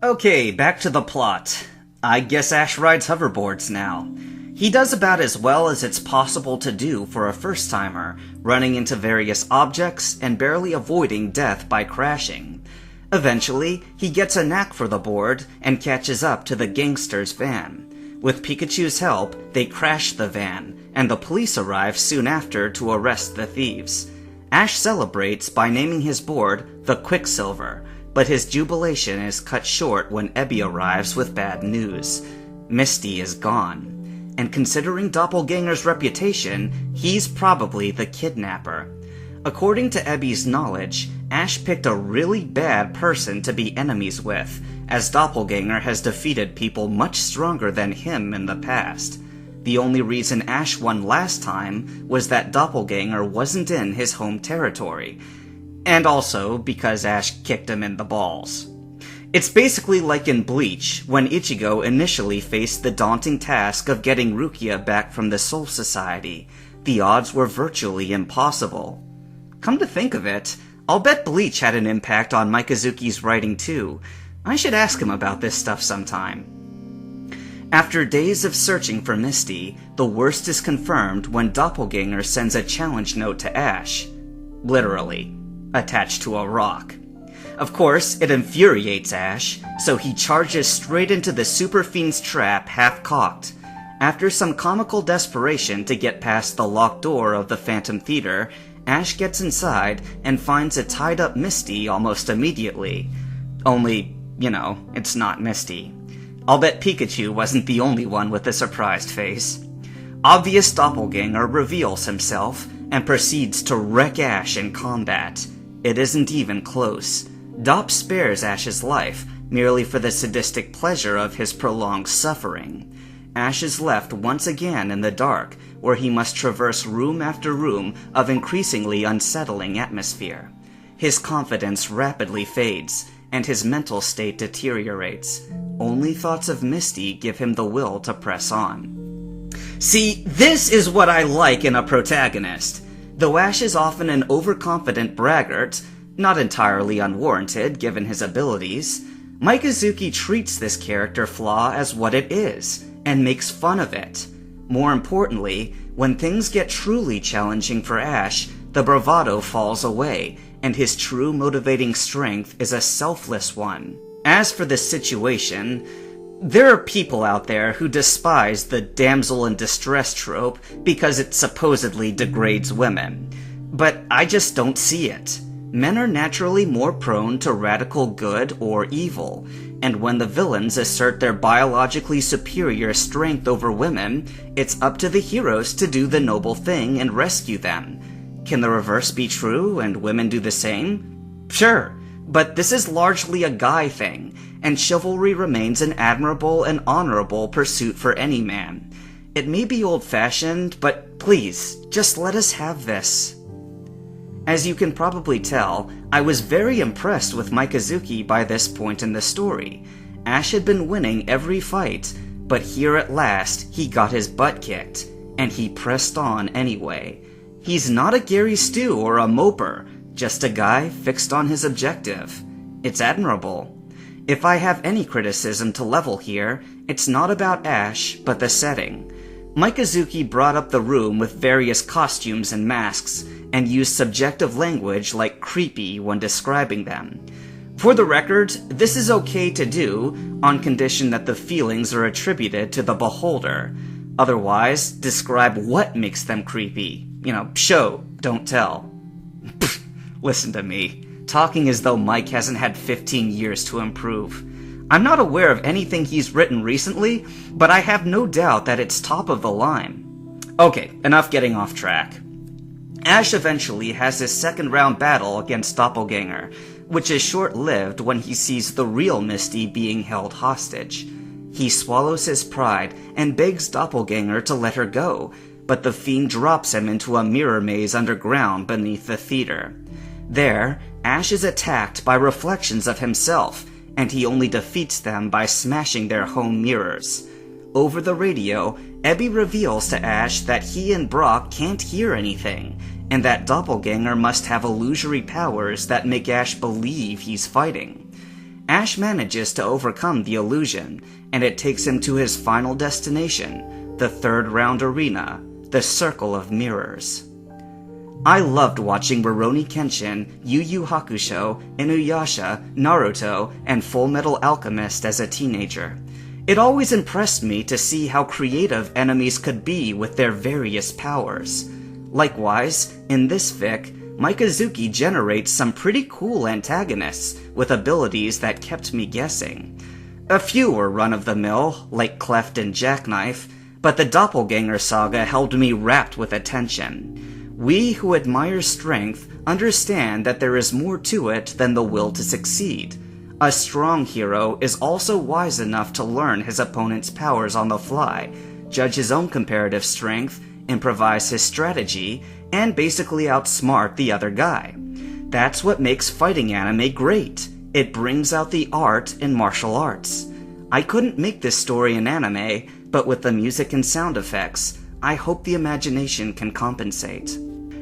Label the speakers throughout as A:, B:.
A: Okay, back to the plot. I guess Ash rides hoverboards now. He does about as well as it's possible to do for a first-timer, running into various objects and barely avoiding death by crashing. Eventually, he gets a knack for the board and catches up to the gangster's van. With Pikachu's help, they crash the van, and the police arrive soon after to arrest the thieves. Ash celebrates by naming his board the Quicksilver, but his jubilation is cut short when Ebbie arrives with bad news. Misty is gone. And considering Doppelganger's reputation, he's probably the kidnapper. According to Ebbie's knowledge, Ash picked a really bad person to be enemies with, as Doppelganger has defeated people much stronger than him in the past. The only reason Ash won last time was that Doppelganger wasn't in his home territory, and also because Ash kicked him in the balls. It's basically like in Bleach, when Ichigo initially faced the daunting task of getting Rukia back from the Soul Society. The odds were virtually impossible. Come to think of it, I'll bet Bleach had an impact on Mikazuki's writing too. I should ask him about this stuff sometime. After days of searching for Misty, the worst is confirmed when Doppelganger sends a challenge note to Ash. Literally, attached to a rock. Of course, it infuriates Ash, so he charges straight into the Super Fiend's trap half-cocked. After some comical desperation to get past the locked door of the Phantom Theater, Ash gets inside and finds a tied-up Misty almost immediately. Only, it's not Misty. I'll bet Pikachu wasn't the only one with a surprised face. Obvious Doppelganger reveals himself and proceeds to wreck Ash in combat. It isn't even close. Dopp spares Ash's life, merely for the sadistic pleasure of his prolonged suffering. Ash is left once again in the dark, where he must traverse room after room of increasingly unsettling atmosphere. His confidence rapidly fades, and his mental state deteriorates. Only thoughts of Misty give him the will to press on. See, this is what I like in a protagonist. Though Ash is often an overconfident braggart, not entirely unwarranted given his abilities, Mikazuki treats this character flaw as what it is, and makes fun of it. More importantly, when things get truly challenging for Ash, the bravado falls away, and his true motivating strength is a selfless one. As for this situation, there are people out there who despise the damsel in distress trope because it supposedly degrades women. But I just don't see it. Men are naturally more prone to radical good or evil, and when the villains assert their biologically superior strength over women, it's up to the heroes to do the noble thing and rescue them. Can the reverse be true and women do the same? Sure, but this is largely a guy thing, and chivalry remains an admirable and honorable pursuit for any man. It may be old-fashioned, but please, just let us have this. As you can probably tell, I was very impressed with Mikazuki by this point in the story. Ash had been winning every fight, but here at last he got his butt kicked, and he pressed on anyway. He's not a Gary Stu or a moper, just a guy fixed on his objective. It's admirable. If I have any criticism to level here, it's not about Ash, but the setting. Mikazuki brought up the room with various costumes and masks, and used subjective language like creepy when describing them. For the record, this is okay to do, on condition that the feelings are attributed to the beholder. Otherwise, describe what makes them creepy. Show, don't tell. Listen to me, talking as though Mike hasn't had 15 years to improve. I'm not aware of anything he's written recently, but I have no doubt that it's top of the line. Okay, enough getting off track. Ash eventually has his second-round battle against Doppelganger, which is short-lived when he sees the real Misty being held hostage. He swallows his pride and begs Doppelganger to let her go, but the fiend drops him into a mirror maze underground beneath the theater. There, Ash is attacked by reflections of himself, and he only defeats them by smashing their home mirrors. Over the radio, Ebbie reveals to Ash that he and Brock can't hear anything, and that Doppelganger must have illusory powers that make Ash believe he's fighting. Ash manages to overcome the illusion, and it takes him to his final destination, the third round arena, the Circle of Mirrors. I loved watching Rurouni Kenshin, Yu Yu Hakusho, Inuyasha, Naruto, and Full Metal Alchemist as a teenager. It always impressed me to see how creative enemies could be with their various powers. Likewise, in this fic, Mikazuki generates some pretty cool antagonists with abilities that kept me guessing. A few were run-of-the-mill, like Cleft and Jackknife, but the Doppelganger saga held me rapt with attention. We who admire strength understand that there is more to it than the will to succeed. A strong hero is also wise enough to learn his opponent's powers on the fly, judge his own comparative strength, improvise his strategy, and basically outsmart the other guy. That's what makes fighting anime great. It brings out the art in martial arts. I couldn't make this story in anime, but with the music and sound effects, I hope the imagination can compensate.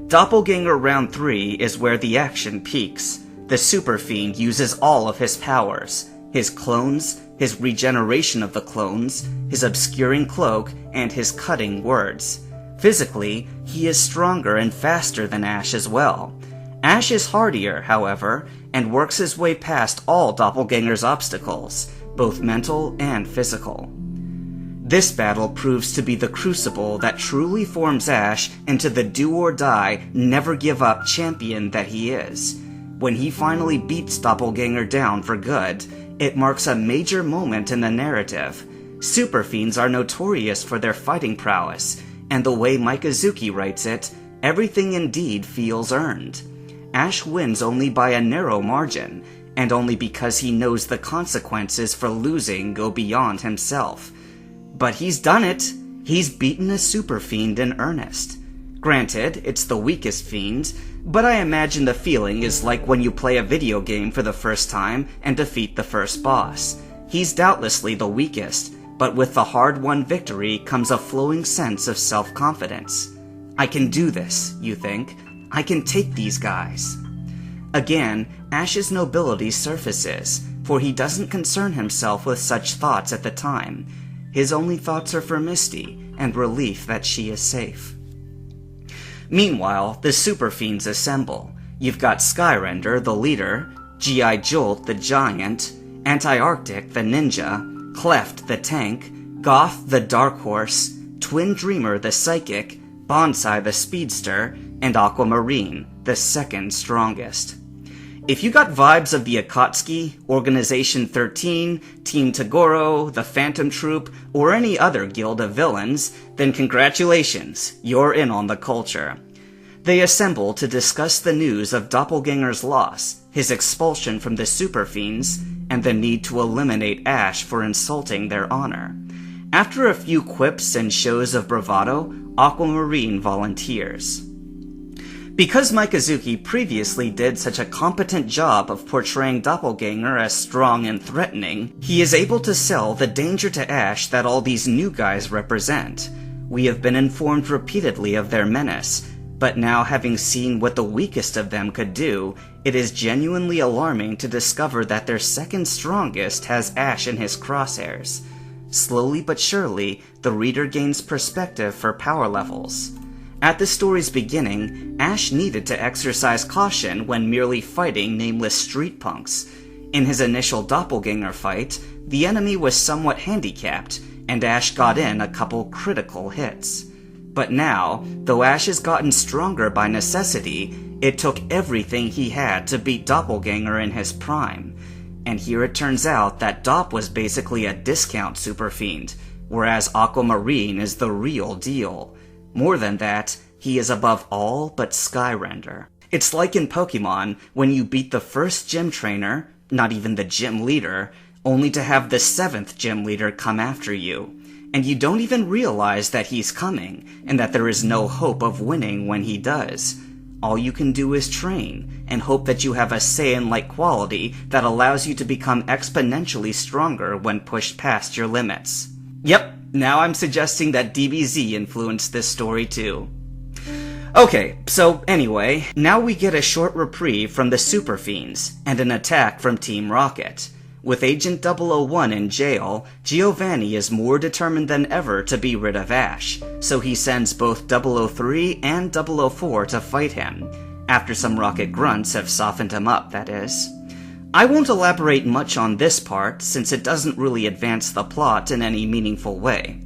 A: Doppelganger Round 3 is where the action peaks. The Super Fiend uses all of his powers, his clones, his regeneration of the clones, his obscuring cloak, and his cutting words. Physically, he is stronger and faster than Ash as well. Ash is hardier, however, and works his way past all Doppelganger's obstacles, both mental and physical. This battle proves to be the crucible that truly forms Ash into the do-or-die, never-give-up champion that he is. When he finally beats Doppelganger down for good, it marks a major moment in the narrative. Super Fiends are notorious for their fighting prowess, and the way Mikazuki writes it, everything indeed feels earned. Ash wins only by a narrow margin, and only because he knows the consequences for losing go beyond himself. But he's done it! He's beaten a Super Fiend in earnest. Granted, it's the weakest fiend, but I imagine the feeling is like when you play a video game for the first time and defeat the first boss. He's doubtlessly the weakest, but with the hard-won victory comes a flowing sense of self-confidence. I can do this, you think. I can take these guys. Again, Ash's nobility surfaces, for he doesn't concern himself with such thoughts at the time. His only thoughts are for Misty, and relief that she is safe. Meanwhile, the Super Fiends assemble. You've got Skyrender, the leader, G.I. Jolt, the giant, Anti-Arctic, the ninja, Cleft, the tank, Goth, the dark horse, Twin Dreamer, the psychic, Bonsai, the speedster, and Aquamarine, the second strongest. If you got vibes of the Akatsuki, Organization 13, Team Tagoro, the Phantom Troop, or any other guild of villains, then congratulations, you're in on the culture. They assemble to discuss the news of Doppelganger's loss, his expulsion from the Super Fiends, and the need to eliminate Ash for insulting their honor. After a few quips and shows of bravado, Aquamarine volunteers. Because Mikazuki previously did such a competent job of portraying Doppelganger as strong and threatening, he is able to sell the danger to Ash that all these new guys represent. We have been informed repeatedly of their menace, but now having seen what the weakest of them could do, it is genuinely alarming to discover that their second strongest has Ash in his crosshairs. Slowly but surely, the reader gains perspective for power levels. At the story's beginning, Ash needed to exercise caution when merely fighting nameless street punks. In his initial Doppelganger fight, the enemy was somewhat handicapped, and Ash got in a couple critical hits. But now, though Ash has gotten stronger by necessity, it took everything he had to beat Doppelganger in his prime. And here it turns out that Dopp was basically a discount Super Fiend, whereas Aquamarine is the real deal. More than that, he is above all but Skyrender. It's like in Pokemon, when you beat the first gym trainer, not even the gym leader, only to have the 7th gym leader come after you. And you don't even realize that he's coming, and that there is no hope of winning when he does. All you can do is train, and hope that you have a Saiyan-like quality that allows you to become exponentially stronger when pushed past your limits. Yep, now I'm suggesting that DBZ influenced this story too. Okay, so anyway, now we get a short reprieve from the Super Fiends, and an attack from Team Rocket. with Agent 001 in jail, Giovanni is more determined than ever to be rid of Ash, so he sends both 003 and 004 to fight him, after some rocket grunts have softened him up, that is. I won't elaborate much on this part, since it doesn't really advance the plot in any meaningful way.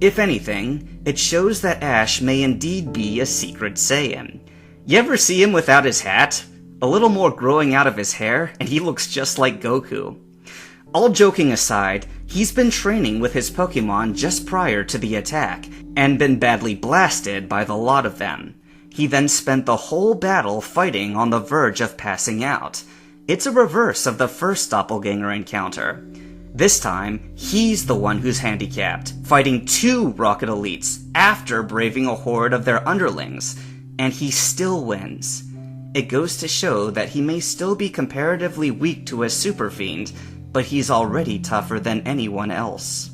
A: If anything, it shows that Ash may indeed be a secret Saiyan. You ever see him without his hat? A little more growing out of his hair, and he looks just like Goku. All joking aside, he's been training with his Pokemon just prior to the attack, and been badly blasted by the lot of them. He then spent the whole battle fighting on the verge of passing out. It's a reverse of the first doppelganger encounter. This time, he's the one who's handicapped, fighting 2 Rocket Elites after braving a horde of their underlings, and he still wins. It goes to show that he may still be comparatively weak to a super fiend, but he's already tougher than anyone else.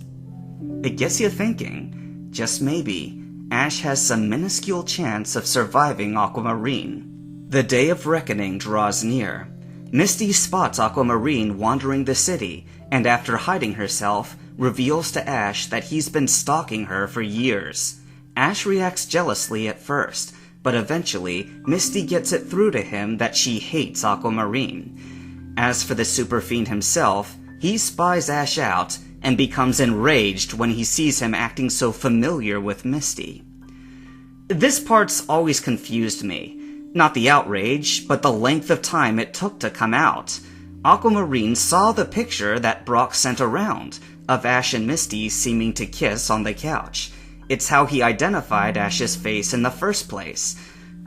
A: It gets you thinking, just maybe, Ash has some minuscule chance of surviving Aquamarine. The day of reckoning draws near. Misty spots Aquamarine wandering the city, and after hiding herself, reveals to Ash that he's been stalking her for years. Ash reacts jealously at first, but eventually, Misty gets it through to him that she hates Aquamarine. As for the Super Fiend himself, he spies Ash out, and becomes enraged when he sees him acting so familiar with Misty. This part's always confused me. Not the outrage, but the length of time it took to come out. Aquamarine saw the picture that Brock sent around, of Ash and Misty seeming to kiss on the couch. It's how he identified Ash's face in the first place.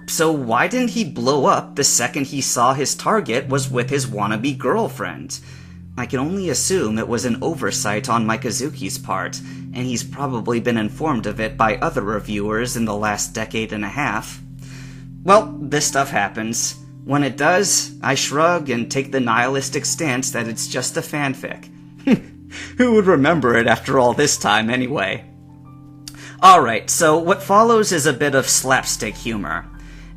A: So why didn't he blow up the second he saw his target was with his wannabe girlfriend? I can only assume it was an oversight on Mikazuki's part, and he's probably been informed of it by other reviewers in the last decade and a half. Well, this stuff happens. When it does, I shrug and take the nihilistic stance that it's just a fanfic. Who would remember it after all this time, anyway? Alright, so what follows is a bit of slapstick humor.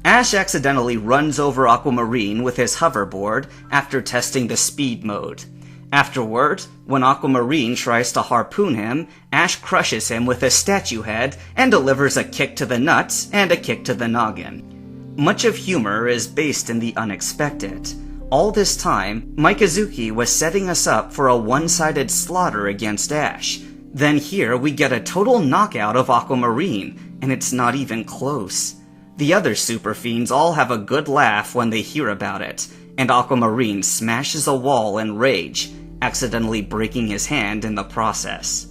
A: Ash accidentally runs over Aquamarine with his hoverboard after testing the speed mode. Afterward, when Aquamarine tries to harpoon him, Ash crushes him with a statue head and delivers a kick to the nuts and a kick to the noggin. Much of humor is based in the unexpected. All this time, Mikazuki was setting us up for a one-sided slaughter against Ash. Then here we get a total knockout of Aquamarine, and it's not even close. The other Super Fiends all have a good laugh when they hear about it, and Aquamarine smashes a wall in rage, accidentally breaking his hand in the process.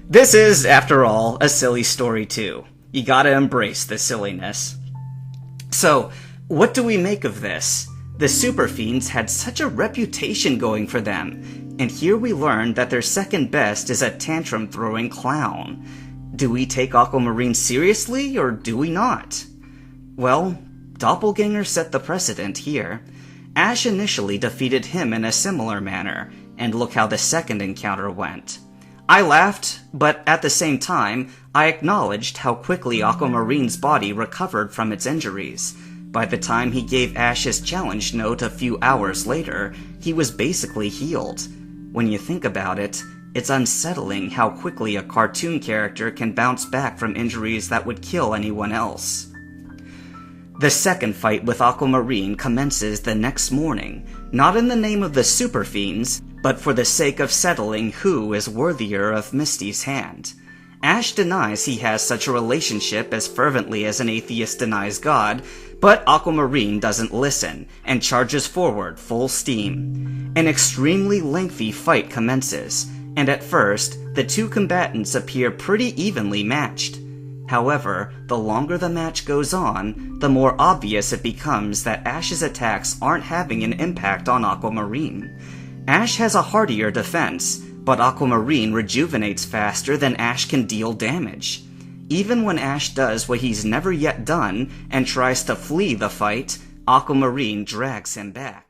A: This is, after all, a silly story too. You gotta embrace the silliness. So, what do we make of this? The Super Fiends had such a reputation going for them, and here we learn that their second best is a tantrum-throwing clown. Do we take Aquamarine seriously, or do we not? Well, Doppelganger set the precedent here. Ash initially defeated him in a similar manner, and look how the second encounter went. I laughed, but at the same time, I acknowledged how quickly Aquamarine's body recovered from its injuries. By the time he gave Ash his challenge note a few hours later, he was basically healed. When you think about it, it's unsettling how quickly a cartoon character can bounce back from injuries that would kill anyone else. The second fight with Aquamarine commences the next morning, not in the name of the Super Fiends, but for the sake of settling who is worthier of Misty's hand. Ash denies he has such a relationship as fervently as an atheist denies God, but Aquamarine doesn't listen, and charges forward full steam. An extremely lengthy fight commences, and at first, the two combatants appear pretty evenly matched. However, the longer the match goes on, the more obvious it becomes that Ash's attacks aren't having an impact on Aquamarine. Ash has a hardier defense, but Aquamarine rejuvenates faster than Ash can deal damage. Even when Ash does what he's never yet done and tries to flee the fight, Aquamarine drags him back.